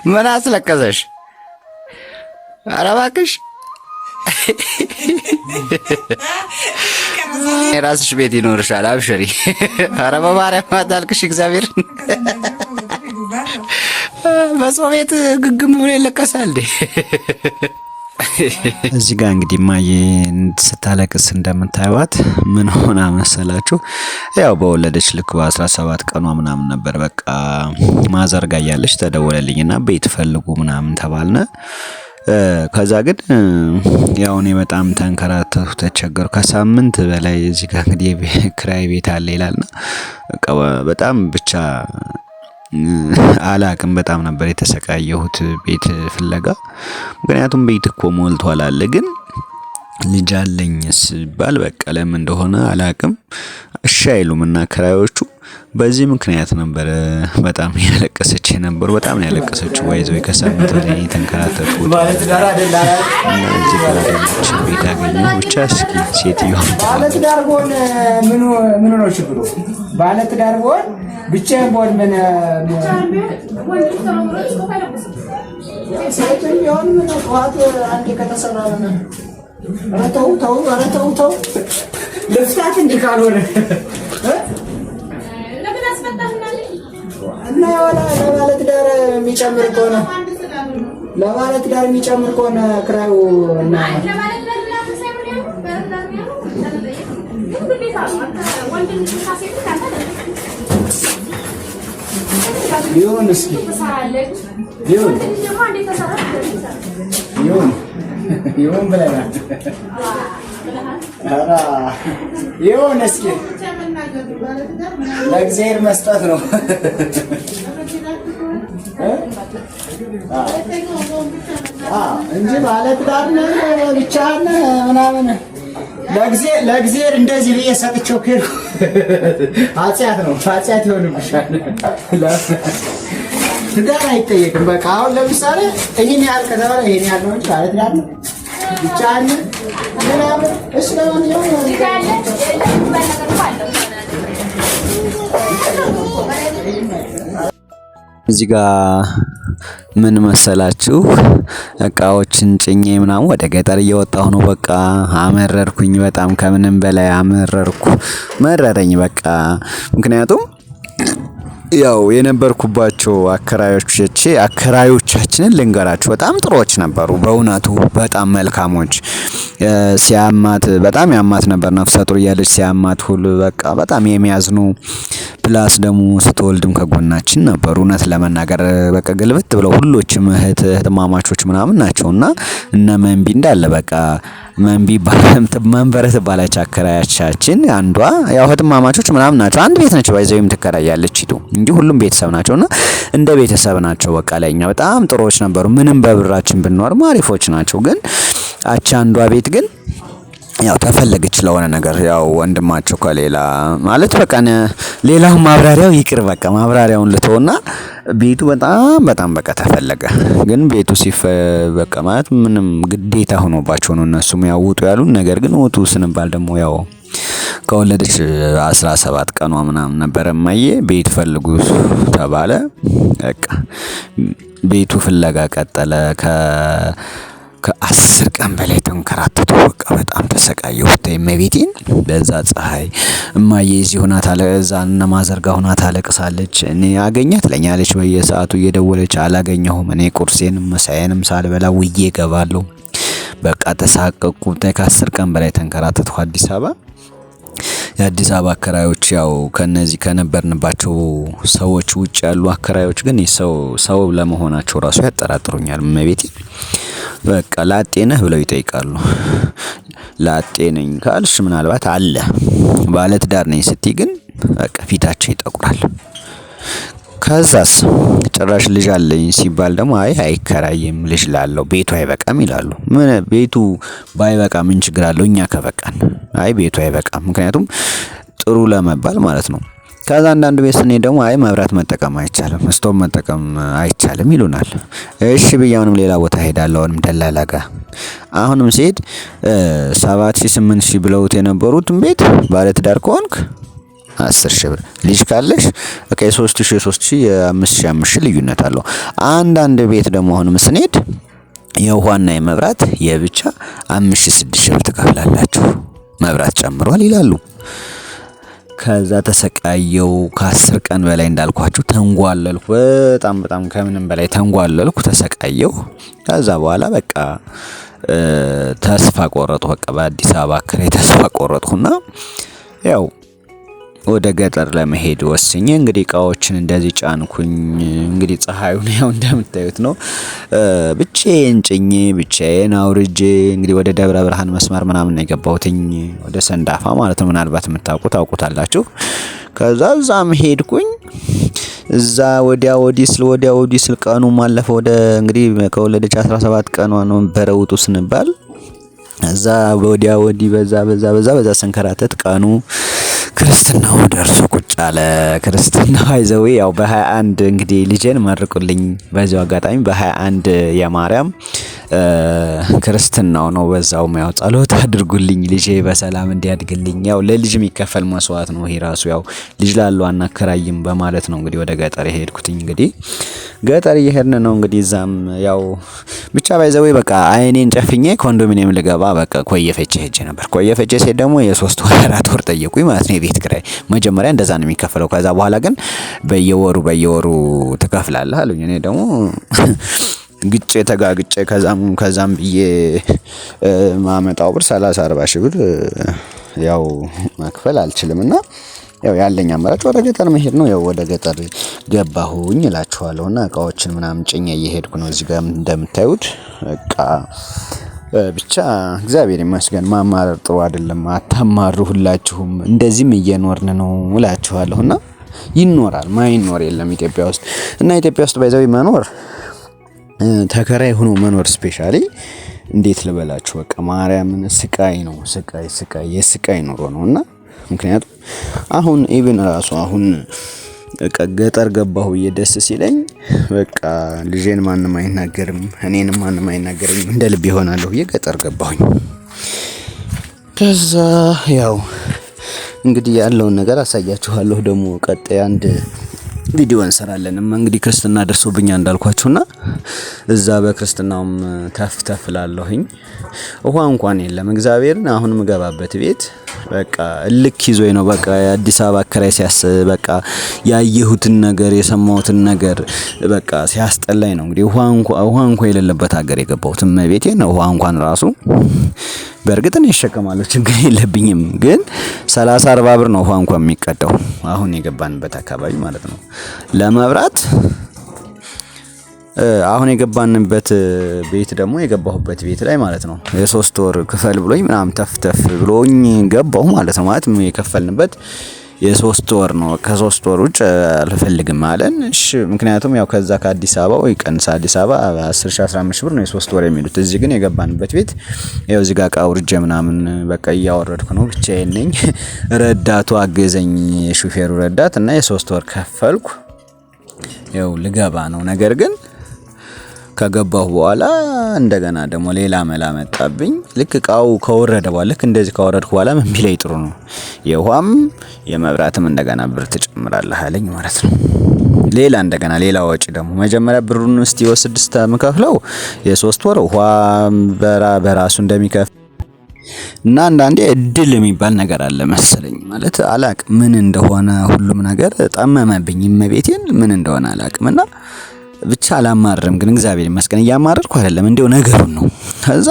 ምን አስለቀሰሽ? ኧረ እባክሽ የራስሽ ቤት ይኖርሻል። አብሽሪ። ኧረ በማርያም አታልቅሽ። እግዚአብሔር በሰው ቤት ግግም ብሎ ይለቀሳል እንዴ? እዚህ ጋር እንግዲህ ማዬ ስታለቅስ እንደምታዩት ምን ሆና መሰላችሁ? ያው በወለደች ልክ በ17 ቀኗ ምናምን ነበር። በቃ ማዘርጋ እያለች ተደወለልኝና ቤት ፈልጉ ምናምን ተባልነ። ከዛ ግን ያው እኔ በጣም ተንከራተቱ ተቸገሩ። ከሳምንት በላይ እዚህ ጋር እንግዲህ ክራይ ቤት አለ ይላልና በቃ በጣም ብቻ አላቅም በጣም ነበር የተሰቃየሁት ቤት ፍለጋ። ምክንያቱም ቤት እኮ ሞልቷል አለ፣ ግን ልጅ አለኝ ሲባል በቃ ለምን እንደሆነ አላቅም እሺ አይሉምና ክራዮቹ። በዚህ ምክንያት ነበር በጣም ያለቀሰች ነበር። በጣም ያለቀሰችው ወይዘው ከሳምንት በላይ ተንከራተትኩት ማለት ዳር አይደለ እና እዚህ ጋር ቤት አገኘሁ። ብቻ እስኪ ሴትዮዋ ማለት ዳር ሆነ ምን ነው ችግሩ? ማለት ዳር ሆነ ብቻዬን ቦል ምን ሴትዮዋን ምን ጠዋት አንዴ ከተሰራ ነው። ኧረ ተው ለፍታት እንዲህ ካልሆነ ለምን አስፈታህናል? እና ለማለት ዳር የሚጨምር ከሆነ ክራዩ እና ለማለት ዳር ይሁን እስኪ ይሁን ብለናል። ኧረ ይሁን እስኪ ለእግዚአብሔር መስጠት ነው እንጂ ማለት ዳር ብቻህን ምናምን ለእግዚአብሔር እንደዚህ ብዬ ሰጥቼው ከሄድኩ ኃጢአት ነው፣ ኃጢአት ይሆንብሻል። ትዳር አይጠየቅም። በቃ አሁን ለምሳሌ ይሄን ያህል ከተባለ ይሄን ያህል ነው እንጂ ማለት ዳር ብቻህን ምናምን እሺ ለማንኛውም እዚህ ጋር ምን መሰላችሁ እቃዎችን ጭኜ ምናምን ወደ ገጠር እየወጣሁ ነው። በቃ አመረርኩኝ፣ በጣም ከምንም በላይ መረረኝ በቃ። ምክንያቱም ያው የነበርኩባቸው አከራዮቻችንን ልንገራችሁ በጣም ጥሩዎች ነበሩ። በእውነቱ በጣም መልካሞች። ሲያማት በጣም ያማት ነበር። ነፍሰ ጡር እያለች ሲያማት ሁሉ በቃ በጣም የሚያዝኑ ፕላስ ደግሞ ስትወልድም ከጎናችን ነበሩ። እውነት ለመናገር በቃ ግልብት ብለው ሁሎችም እህትማማቾች ምናምን ናቸውና እነ መንቢ እንዳለ በቃ መንበረ ትባላች አከራያቻችን አንዷ ያው እህትማማቾች ምናምን ናቸው። አንድ ቤት ናቸው ባይዘው የምትከራያለች ይሉ እንጂ ሁሉም ቤተሰብ ናቸውና እንደ ቤተሰብ ናቸው። በቃ ለኛ በጣም ጥሩዎች ነበሩ። ምንም በብራችን ብንኖር አሪፎች ናቸው። ግን አቻ አንዷ ቤት ግን ያው ተፈለገች ለሆነ ነገር ያው ወንድማቸው ከሌላ ማለት በቃ ሌላው ማብራሪያው ይቅር በቃ ማብራሪያውን ልተውና ቤቱ በጣም በቃ ተፈለገ። ግን ቤቱ በቃ ማለት ምንም ግዴታ ሆኖባቸው ነው እነሱም ያው ውጡ ያሉን። ነገር ግን ውጡ ስንባል ደግሞ ያው ከወለደች 17 ቀኗ ምናምን ነበር። እማዬ ቤት ፈልጉ ተባለ። በቃ ቤቱ ፍለጋ ቀጠለ። ከ10 ቀን በላይ ተንከራተቱ። በቃ በጣም ተሰቃየሁ። እመቤቴን በዛ ፀሐይ እማዬ እዚህ ሆና እዛ እነ ማዘርጋ ሆና ታለቅሳለች። እኔ አገኛት ለኛለች በየሰዓቱ እየደወለች አላገኘሁም። እኔ ቁርሴንም ምሳዬንም ሳልበላ ውዬ እገባለሁ። በቃ ተሳቀቅኩ። ከ10 ቀን በላይ ተንከራተትኩ አዲስ አበባ። የአዲስ አበባ አከራዮች ያው ከነዚህ ከነበርንባቸው ሰዎች ውጭ ያሉ አከራዮች ግን ሰው ለመሆናቸው ራሱ ያጠራጥሩኛል። እመቤቴ በቃ ላጤ ነህ ብለው ይጠይቃሉ። ላጤ ነኝ ካልሽ ምናልባት አለ፣ ባለትዳር ነኝ ስትይ ግን በቃ ፊታቸው ይጠቁራል። ከዛስ ጭራሽ ልጅ አለኝ ሲባል ደግሞ አይከራይም ልጅ ላለው ቤቱ አይበቃም ይላሉ። ምን ቤቱ ባይበቃ ምን ችግር አለው? እኛ ከበቃን ቤቱ አይበቃም፣ ምክንያቱም ጥሩ ለመባል ማለት ነው። ከዛ አንዳንድ ቤት ስንሄድ ደግሞ መብራት መጠቀም አይቻልም፣ ስቶቭ መጠቀም አይቻልም ይሉናል። እሺ ብያውንም ሌላ ቦታ ሄዳለሁ። አሁንም ደላላ ጋር አሁንም ሲሄድ 7000 8000 ብለውት የነበሩትን ቤት ባለትዳር ከሆንክ 10,000 ብር። ልጅ ካለሽ በቃ የ3,000 የ3,000 የ5,000 ልዩነት አለው። አንዳንድ ቤት ደግሞ አሁንም ስንሄድ የውሃና የመብራት የብቻ 5,000 6,000 ብር ትከፍላላችሁ መብራት ጨምሯል ይላሉ። ከዛ ተሰቃየው ከ10 ቀን በላይ እንዳልኳችሁ ተንጓለልኩ። በጣም ከምንም በላይ ተንጓለልኩ፣ ተሰቃየው። ከዛ በኋላ በቃ ተስፋ ቆረጥኩ። በቃ በአዲስ አበባ አከራይ ተስፋ ቆረጥኩና ያው ወደ ገጠር ለመሄድ ወስኜ እንግዲህ እቃዎችን እንደዚህ ጫንኩኝ። እንግዲህ ፀሐዩን ያው እንደምታዩት ነው። ብቻዬን ጭኜ ብቻዬን አውርጄ እንግዲህ ወደ ደብረ ብርሃን መስመር ምናምን ነው የገባሁትኝ፣ ወደ ሰንዳፋ ማለት ነው። ምናልባት ታውቁታላችሁ። ከዛ እዛም ሄድኩኝ። እዛ ወዲያ ወዲህ ስል ቀኑ ማለፈ። ወደ እንግዲህ ከወለደች 17 ቀኗ ነው በረውጡ ስንባል እዛ ወዲያ ወዲህ በዛ ስንከራተት ቀኑ ክርስትናው ደርሶ ቁጭ አለ። ክርስትናው አይዘው ያው በ21 እንግዲህ ልጄን መርቁልኝ። በዚሁ አጋጣሚ በ21 የማርያም ክርስትናው ነው። በዛውም ያው ጸሎት አድርጉልኝ ልጄ በሰላም እንዲያድግልኝ። ያው ለልጅ የሚከፈል መስዋዕት ነው ይሄ ራሱ። ያው ልጅ ላለው አናከራይም በማለት ነው እንግዲህ ወደ ገጠር የሄድኩትኝ። እንግዲህ ገጠር እየሄድን ነው እንግዲህ እዛም ያው ብቻ ባይዘው በቃ አይኔን ጨፍኜ ኮንዶሚኒየም ልገባ በቃ ኮየፈቼ ሄጄ ነበር። ኮየፈቼ ሴት ደግሞ የ3 ወር 4 ወር ጠየቁኝ ማለት ነው የቤት ኪራይ። መጀመሪያ እንደዛ ነው የሚከፈለው። ከዛ በኋላ ግን በየወሩ ትከፍላለህ አሉኝ። እኔ ደግሞ ግጬ ተጋግጬ ከዛም ብዬ ማመጣው ብር 30-40 ሺህ ብር ያው መክፈል አልችልምና ያው ያለኝ አማራጭ ወደ ገጠር መሄድ ነው። ያው ወደ ገጠር ገባሁኝ እላችኋለሁና እቃዎችን ምናምን ጭኜ እየሄድኩ ነው። እዚህ ጋር እንደምታዩት በቃ ብቻ እግዚአብሔር ይመስገን። ማማረር ጥሩ አይደለም። አታማሩ ሁላችሁም። እንደዚህም እየኖርን ነው እላችኋለሁና ይኖራል፣ ማይኖር የለም ኢትዮጵያ ውስጥ። እና ኢትዮጵያ ውስጥ ባይዘው መኖር ተከራይ ሆኖ መኖር ስፔሻሊ እንዴት ልበላችሁ በቃ ማርያምን ስቃይ ነው። የስቃይ ኑሮ ነውና ምክንያቱም አሁን ኢቭን ራሱ አሁን ገጠር ገባሁ ደስ ሲለኝ በቃ ልጄን ማንም አይናገርም፣ እኔንም ማንም አይናገርም፣ እንደ ልብ ይሆናለሁ። ገጠር ገባሁኝ። ከዛ ያው እንግዲህ ያለውን ነገር አሳያችኋለሁ። ደግሞ ቀጣይ አንድ ቪዲዮ እንሰራለን። እንግዲህ ክርስትና ደርሶብኛ እንዳልኳችሁና እዛ በክርስትናውም ተፍ ላለሁኝ ውሃ እንኳን የለም። እግዚአብሔርን አሁን ምገባበት ቤት በቃ ልክ ይዞኝ ነው። በቃ የአዲስ አበባ አከራይ በቃ ያየሁትን ነገር የሰማሁትን ነገር በቃ ሲያስጠላኝ ነው። እንግዲህ ውሃ እንኳን የሌለበት ሀገር የገባሁት ቤቴን ውሃ እንኳን ራሱ በእርግጥ እኔ እሸከማለሁ ችግር የለብኝም። ግን 30-40 ብር ነው ውሃ እንኳን የሚቀዳው አሁን የገባንበት አካባቢ ማለት ነው። ለመብራት አሁን የገባንበት ቤት ደግሞ የገባሁበት ቤት ላይ ማለት ነው የ3 ወር ክፈል ብሎኝ ምናምን ተፍ ብሎኝ ገባሁ ማለት ነው። ማለት የከፈልንበት የ3 ወር ነው። ከ3 ወር ውጭ አልፈልግም አለን። እሺ ምክንያቱም ያው ከዛ ከአዲስ አበባ ወይ ቀንሳ አዲስ አበባ 10,000-15,000 ብር ነው የ3 ወር የሚሉት። እዚህ ግን የገባንበት ቤት ያው እዚህ ጋር ዕቃ ውርጄ ምናምን በቃ እያወረድኩ ነው። ብቻዬን ነኝ። ረዳቱ አገዘኝ፣ ሹፌሩ ረዳት እና የ3 ወር ከፈልኩ። ያው ልገባ ነው። ነገር ግን ከገባሁ በኋላ እንደገና ደግሞ ሌላ መላ መጣብኝ። ልክ ዕቃው ከወረደ በኋላ ልክ እንደዚህ ካወረድኩ በኋላ ምን ቢለኝ ጥሩ ነው የውሃም የመብራትም እንደገና ብር ትጨምራለህ አለኝ ማለት ነው። ሌላ ወጪ ደግሞ መጀመሪያ ብሩን እስቲ ወስድስታ ምከፍለው የ3 ወር ውሃ በራሱ እንደሚከፍል እና አንዳንዴ እድል የሚባል ነገር አለ መሰለኝ። ማለት አላቅም ምን እንደሆነ ሁሉም ነገር ጠመመብኝ። እመቤቴን ምን እንደሆነ አላቅምና ብቻ አላማረርም። ግን እግዚአብሔር ይመስገን እያማረርኩ አይደለም፣ እንደው ነገሩን ነው። ከዛ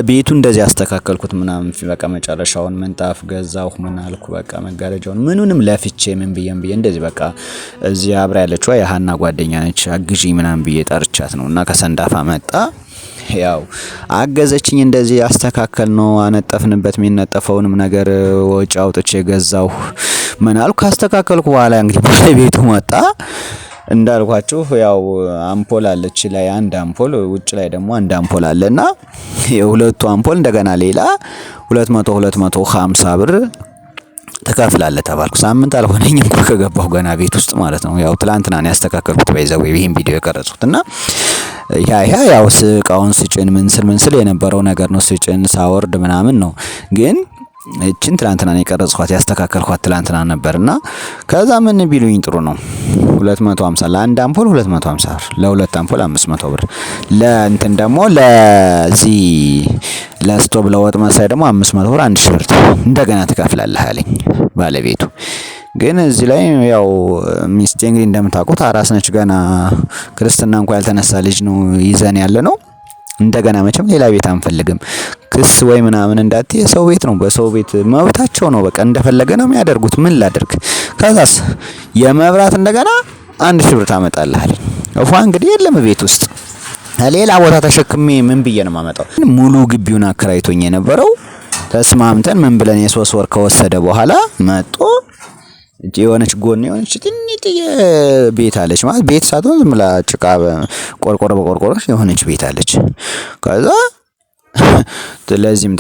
ቤቱ እንደዚህ አስተካከልኩት ምናምን በቃ መጨረሻውን ምንጣፍ ገዛሁ ምን አልኩ በቃ መጋረጃውን ምኑንም ለፍቼ ምን ብዬ እንደዚህ በቃ እዚህ አብራ ያለችው የሃና ጓደኛ ነች አግዢ ምናምን ብዬ ጠርቻት ነውና ከሰንዳፋ መጣ። ያው አገዘችኝ። እንደዚህ አስተካከል ነው አነጠፍንበት። የሚነጠፈውንም ነገር ወጪ አውጥቼ ገዛሁ ምን አልኩ። ካስተካከልኩ በኋላ እንግዲህ ባለቤቱ መጣ። እንዳልኳችሁ ያው አምፖል አለች ላይ አንድ አምፖል ውጭ ላይ ደግሞ አንድ አምፖል አለና የሁለቱ አምፖል እንደገና ሌላ 250 ብር ተከፍላለህ ተባልኩ። ሳምንት አልሆነኝ እንኳን ከገባሁ ገና ቤት ውስጥ ማለት ነው። ያው ትላንትና ነው ያስተካከልኩት ባይዘው ይሄን ቪዲዮ የቀረጽኩትና ያው እቃውን ስጭን ምን ስል የነበረው ነገር ነው። ስጭን ሳወርድ ምናምን ነው። ግን እቺን ትላንትና ነው የቀረጽኳት ያስተካከልኳት ትላንትና ነበርና ከዛ ምን ቢሉኝ ጥሩ ነው 250 ለአንድ አምፖል 250 ብር ለሁለት አምፖል 500 ብር ለእንትን ደግሞ ለዚህ ለስቶብ ለወጥ መሳይ ደግሞ 500 ብር 1000 ብር እንደገና ትከፍላለህ አለኝ ባለቤቱ። ግን እዚህ ላይ ያው ሚስቴ እንግዲህ እንደምታውቁት አራስ ነች ገና ክርስትና እንኳን ያልተነሳ ልጅ ነው ይዘን ያለ ነው። እንደገና መቼም ሌላ ቤት አንፈልግም ክስ ወይ ምናምን እንዳትዪ የሰው ቤት ነው በሰው ቤት መብታቸው ነው በቃ እንደፈለገ ነው የሚያደርጉት ምን ላድርግ። ከዛስ የመብራት እንደገና 1000 ብር ታመጣለህ አለኝ። እፏ እንግዲህ የለም ቤት ውስጥ ሌላ ቦታ ተሸክሜ ምን ብዬ ነው የማመጣው። ሙሉ ግቢውን አከራይቶኝ የነበረው ተስማምተን ምን ብለን የ3 ወር ከወሰደ በኋላ መጥቶ የሆነች ጎን የሆነች ትንጥዬ ቤት አለች ማለት ቤት ሳትሆን ዝም ብላ ጭቃ ቆርቆሮ በቆርቆሮ የሆነች ቤት አለች። ከዛ ለዚህም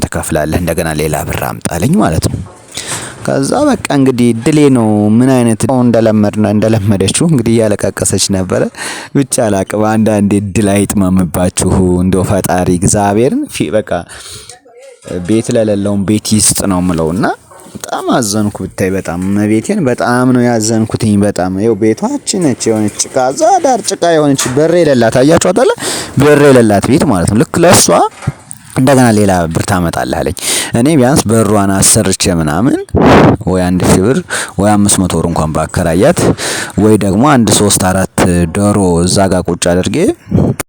ትከፍላለህ እንደገና ሌላ ብር አምጣልኝ ማለት ነው። ከዛ በቃ እንግዲህ ድሌ ነው ምን አይነት እንደለመደችው እንግዲህ እያለቃቀሰች ነበረ። ብቻ አላቅም አንዳንዴ ድል አይጥመምባችሁ እንደው ፈጣሪ እግዚአብሔርን በቃ ቤት ለሌለውም ቤት ይስጥ ነው የምለውና በጣም አዘንኩ ብታይ በጣም መቤቴን በጣም ነው ያዘንኩትኝ። በጣም ይኸው ቤቷችን ነች የሆነች ጭቃ እዛ ዳር ጭቃ የሆነች በር የሌላት አያችኋት አይደል በር የሌላት ቤት ማለት ነው። ልክ ለሷ እንደገና ሌላ ብር ታመጣለህ አለኝ። እኔ ቢያንስ በሯን አሰርቼ ምናምን ወይ 1000 ብር ወይ 500 ብር እንኳን ባከራያት ወይ ደግሞ 1 3 4 ዶሮ እዛ ጋር ቁጭ አድርጌ